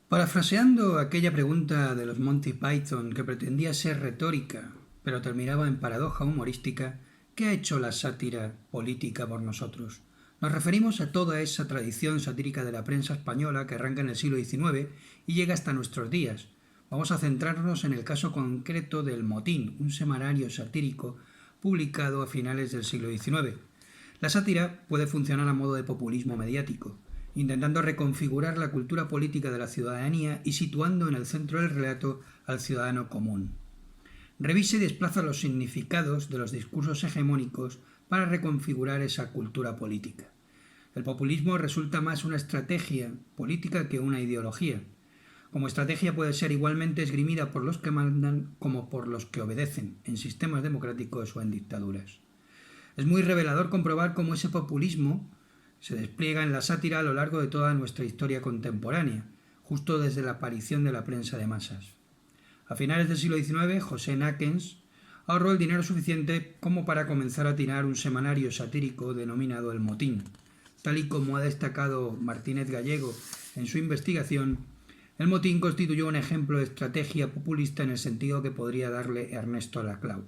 Parafraseando aquella pregunta de los Monty Python que pretendía ser retórica, pero terminaba en paradoja humorística, ¿qué ha hecho la sátira política por nosotros? Nos referimos a toda esa tradición satírica de la prensa española que arranca en el siglo XIX y llega hasta nuestros días. Vamos a centrarnos en el caso concreto del Motín, un semanario satírico publicado a finales del siglo XIX. La sátira puede funcionar a modo de populismo mediático, intentando reconfigurar la cultura política de la ciudadanía y situando en el centro del relato al ciudadano común. Revisa y desplaza los significados de los discursos hegemónicos para reconfigurar esa cultura política. El populismo resulta más una estrategia política que una ideología. Como estrategia puede ser igualmente esgrimida por los que mandan como por los que obedecen, en sistemas democráticos o en dictaduras. Es muy revelador comprobar cómo ese populismo se despliega en la sátira a lo largo de toda nuestra historia contemporánea, justo desde la aparición de la prensa de masas. A finales del siglo XIX, José Nackens ahorró el dinero suficiente como para comenzar a tirar un semanario satírico denominado El Motín. Tal y como ha destacado Martínez Gallego en su investigación, El Motín constituyó un ejemplo de estrategia populista en el sentido que podría darle Ernesto Laclau.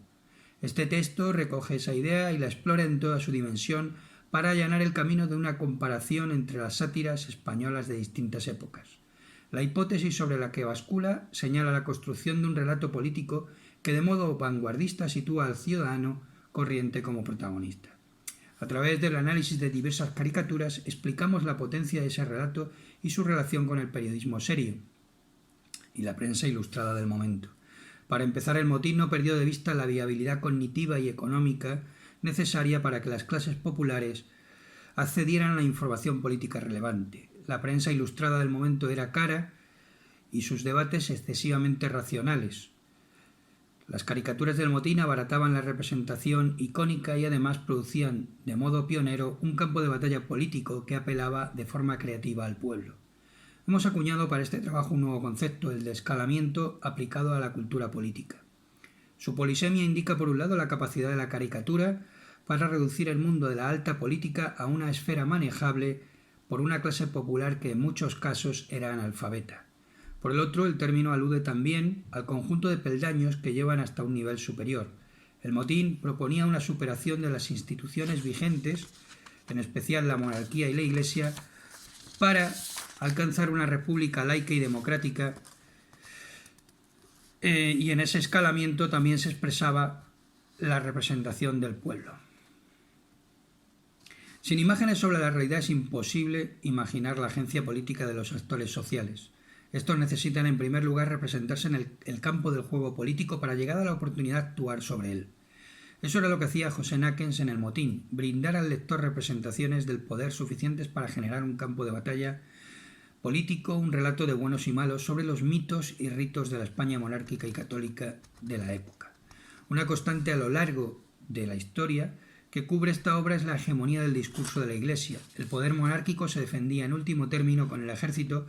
Este texto recoge esa idea y la explora en toda su dimensión para allanar el camino de una comparación entre las sátiras españolas de distintas épocas. La hipótesis sobre la que bascula señala la construcción de un relato político que de modo vanguardista sitúa al ciudadano corriente como protagonista. A través del análisis de diversas caricaturas explicamos la potencia de ese relato y su relación con el periodismo serio y la prensa ilustrada del momento. Para empezar, El Motín no perdió de vista la viabilidad cognitiva y económica necesaria para que las clases populares accedieran a la información política relevante. La prensa ilustrada del momento era cara y sus debates excesivamente racionales. Las caricaturas del Motín abarataban la representación icónica y además producían, de modo pionero, un campo de batalla político que apelaba de forma creativa al pueblo. Hemos acuñado para este trabajo un nuevo concepto, el de escalamiento aplicado a la cultura política. Su polisemia indica por un lado la capacidad de la caricatura para reducir el mundo de la alta política a una esfera manejable por una clase popular que en muchos casos era analfabeta. Por el otro, el término alude también al conjunto de peldaños que llevan hasta un nivel superior. El Motín proponía una superación de las instituciones vigentes, en especial la monarquía y la Iglesia, para alcanzar una república laica y democrática, y en ese escalamiento también se expresaba la representación del pueblo. Sin imágenes sobre la realidad es imposible imaginar la agencia política de los actores sociales. Estos necesitan en primer lugar representarse en el campo del juego político para llegar a la oportunidad de actuar sobre él. Eso era lo que hacía José Nackens en El Motín, brindar al lector representaciones del poder suficientes para generar un campo de batalla político, un relato de buenos y malos sobre los mitos y ritos de la España monárquica y católica de la época. Una constante a lo largo de la historia que cubre esta obra es la hegemonía del discurso de la Iglesia. El poder monárquico se defendía en último término con el ejército,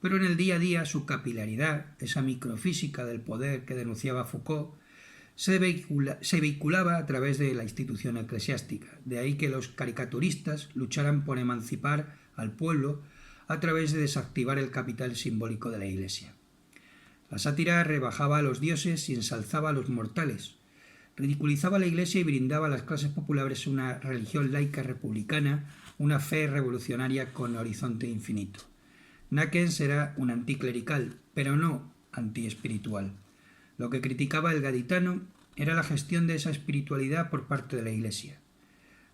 pero en el día a día su capilaridad, esa microfísica del poder que denunciaba Foucault, se vehiculaba a través de la institución eclesiástica. De ahí que los caricaturistas lucharan por emancipar al pueblo a través de desactivar el capital simbólico de la Iglesia. La sátira rebajaba a los dioses y ensalzaba a los mortales. Ridiculizaba a la Iglesia y brindaba a las clases populares una religión laica republicana, una fe revolucionaria con horizonte infinito. Nackens era un anticlerical, pero no antiespiritual. Lo que criticaba el gaditano era la gestión de esa espiritualidad por parte de la Iglesia.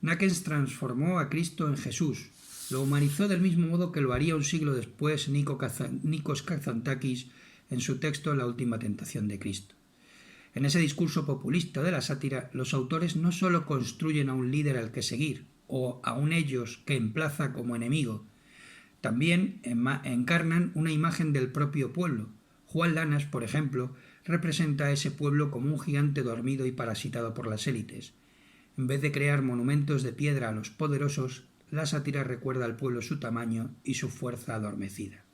Nackens transformó a Cristo en Jesús, lo humanizó del mismo modo que lo haría un siglo después Nikos Kazantzakis en su texto La última tentación de Cristo. En ese discurso populista de la sátira, los autores no solo construyen a un líder al que seguir, o a un ellos que emplaza como enemigo, también encarnan una imagen del propio pueblo. Juan Lanas, por ejemplo, representa a ese pueblo como un gigante dormido y parasitado por las élites. En vez de crear monumentos de piedra a los poderosos, la sátira recuerda al pueblo su tamaño y su fuerza adormecida.